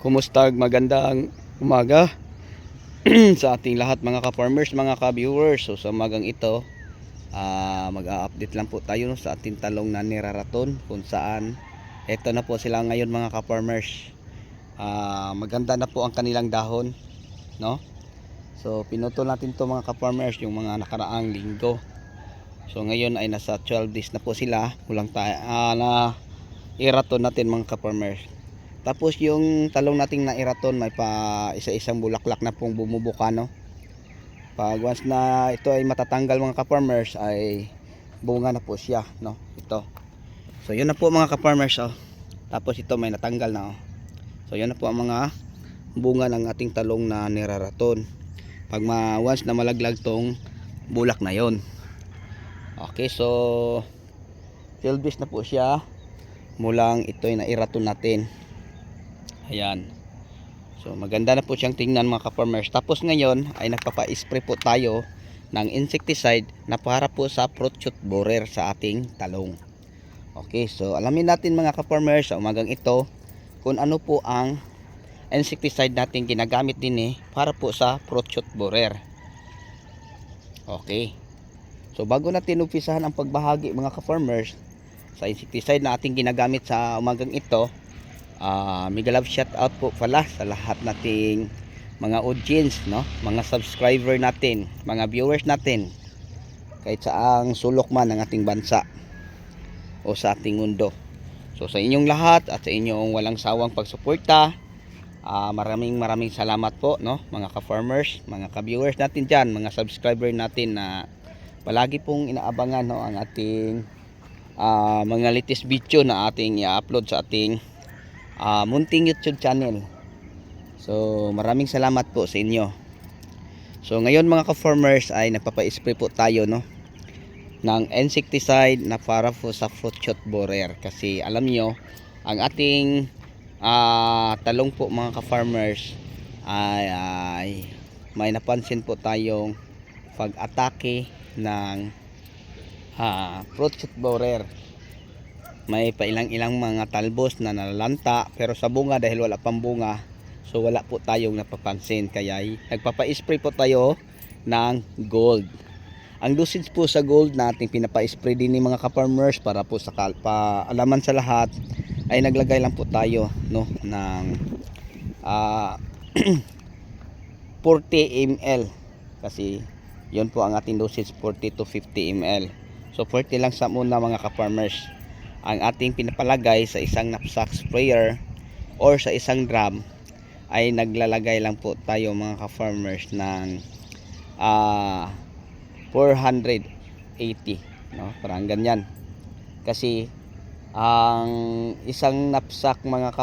Kumusta, magandang umaga sa ating lahat mga ka-farmers, mga ka-viewers. So sa umagang ito, mag-a-update lang po tayo sa ating talong na niraraton, kung saan eto na po sila ngayon mga ka-farmers. Maganda na po ang kanilang dahon, no? So pinutol natin to mga ka-farmers yung mga nakaraang linggo. So ngayon ay nasa 12 days na po sila, kulang tayo na iraton natin mga ka-farmers. Tapos yung talong nating nairaton may pa isa-isang bulaklak na pong bumubuka, no? Pag once na ito ay matatanggal mga ka-farmers ay bunga na po siya, no? Ito. So yun na po mga ka-farmers, oh. Tapos ito may natanggal na, oh. So yun na po ang mga bunga ng ating talong na niraraton. Pag once na malaglag tong bulak na yon. Okay, so 12 days na po siya mulang ito ay nairaton natin. Ayan. So maganda na po siyang tingnan mga ka-farmers. Tapos ngayon ay nagpapa-spray po tayo ng insecticide na para po sa fruit shoot borer sa ating talong. Okay, so alamin natin mga ka-farmers sa umagang ito kung ano po ang insecticide natin ginagamit din para po sa fruit shoot borer. Okay. So bago natin umpisahan ang pagbahagi mga ka-farmers sa insecticide na ating ginagamit sa umagang ito, mega love shout out po pala sa lahat nating mga audience, no? Mga subscriber natin, mga viewers natin kahit saang sulok man ng ating bansa o sa ating mundo. So sa inyong lahat at sa inyong walang sawang pagsuporta, maraming salamat po, no? Mga ka-farmers, mga ka-viewers natin dyan, mga subscriber natin na palagi pong inaabangan, no, ang ating mga latest video na ating i-upload sa ating munting YouTube channel. So maraming salamat po sa inyo. So ngayon mga ka-farmers ay nagpapa-spray po tayo, no, ng insecticide na para po sa fruit shoot borer. Kasi alam nyo ang ating talong po mga ka-farmers ay may napansin po tayong pag-atake ng fruit shoot borer. May pailang-ilang mga talbos na nalalanta, pero sa bunga dahil wala pang bunga, so wala po tayong napapansin. Kaya nagpapa-spray po tayo ng gold. Ang dosage po sa gold na ating pinapa-spray din ni mga ka-farmers para po sa alaman sa lahat ay naglagay lang po tayo, no, ng 40 ml. Kasi yun po ang ating dosage, 40 to 50 ml. So 40 lang sa muna mga ka-farmers ang ating pinapalagay sa isang knapsack sprayer or sa isang drum. Ay naglalagay lang po tayo mga ka-farmers ng 480, no? Parang ganyan. Kasi ang isang knapsack mga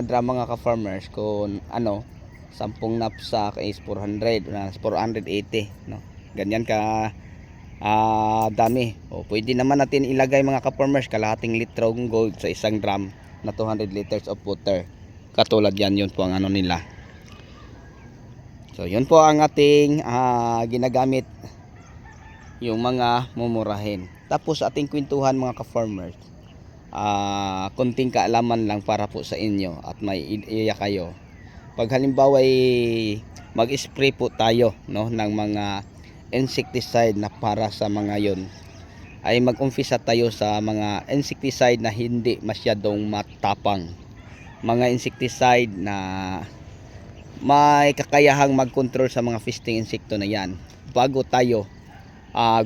drum mga ka-farmers, kung 10 knapsack is 400 na 480, no? Ganyan ka dami. O pwede naman natin ilagay mga ka-farmers kalahating litrong gold sa isang drum na 200 liters of water. Katulad yan, yun po ang nila. So yun po ang ating ginagamit, yung mga mumurahin. Tapos ating kwentuhan mga ka-farmers, konting kaalaman lang para po sa inyo at may iya kayo. Pag halimbawa ay mag-spray po tayo, no, ng mga insecticide na para sa mga yon, ay mag-umpisa tayo sa mga insecticide na hindi masyadong matapang, mga insecticide na may kakayahang mag-control sa mga feasting insekto na yan bago tayo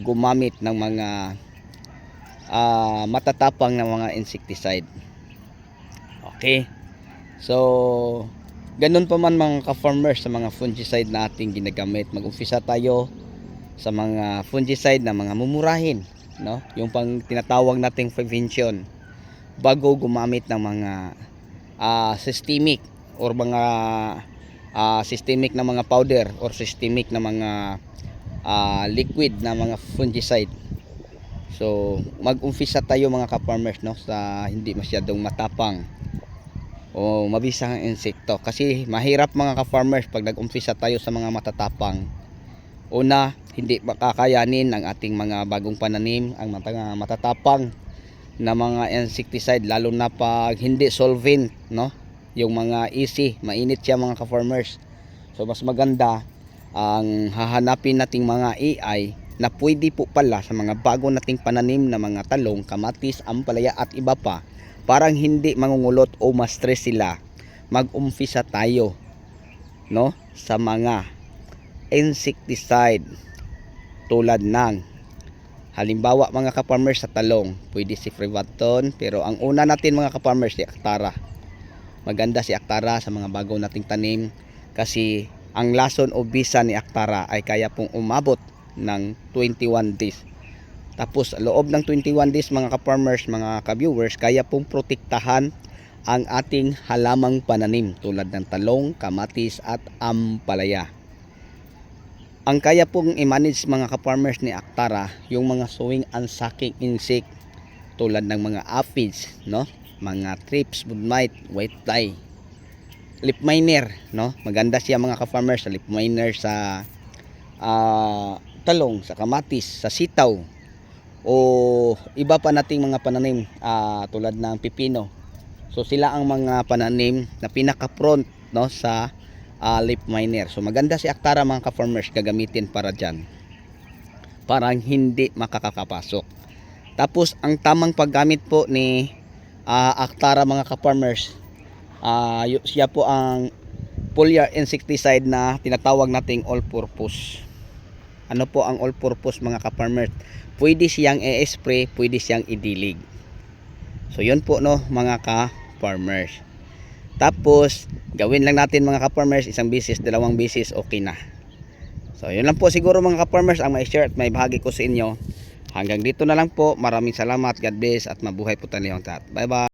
gumamit ng mga matatapang na mga insecticide. Okay, so ganun pa man mga ka-farmers sa mga fungicide na ating ginagamit. Mag-umpisa tayo sa mga fungicide na mga mumurahin, no? Yung pang tinatawag nating prevention bago gumamit ng mga systemic or mga systemic na mga powder or systemic na mga liquid na mga fungicide. So mag-umpisa tayo mga ka-farmers, no, sa hindi masyadong matapang o mabisang insekto. Kasi mahirap mga ka-farmers pag nag-umpisa tayo sa mga matatapang. Una, hindi makakayanin ng ating mga bagong pananim ang mga matatapang na mga insecticide, lalo na pag hindi solvent, no? yung mga easy, mainit siya mga ka-farmers. So mas maganda ang hahanapin nating mga AI na pwede po pala sa mga bago nating pananim na mga talong, kamatis, ampalaya at iba pa, parang hindi mangungulot o ma-stress sila. Mag-umpisa tayo, no, sa mga insecticide tulad ng halimbawa mga ka-farmers sa talong, pwede si Frevaton, pero ang una natin mga ka-farmers si Actara. Maganda si Actara sa mga bago nating tanim kasi ang lason o bisa ni Actara ay kaya pong umabot ng 21 days. Tapos loob ng 21 days mga ka-farmers, mga ka-viewers, kaya pong protektahan ang ating halamang pananim tulad ng talong, kamatis at ampalaya. Ang kaya pong i-manage mga ka-farmers ni Actara, yung mga sowing and sucking insect tulad ng mga aphids, no? Mga thrips, wood mite, white fly, leaf miner, no? Maganda siya mga ka-farmers sa leaf miner, sa talong, sa kamatis, sa sitaw o iba pa nating mga pananim tulad ng pipino. So sila ang mga pananim na pinaka-front, no, sa leaf miner. So maganda si Actara mga ka-farmers gagamitin para dyan, parang hindi makakapasok. Tapos ang tamang paggamit po ni Actara mga ka-farmers, siya po ang foliar insecticide na tinatawag nating all-purpose. Ano po ang all-purpose mga ka-farmers? Pwede siyang i-spray, pwede siyang idilig. So yun po, no, mga ka-farmers. Tapos gawin lang natin mga ka-farmers, isang bisis, dalawang bisis, okay na. So yun lang po siguro mga ka-farmers ang may share at may bahagi ko sa inyo. Hanggang dito na lang po. Maraming salamat. God bless at mabuhay po tayo lahat. Bye bye.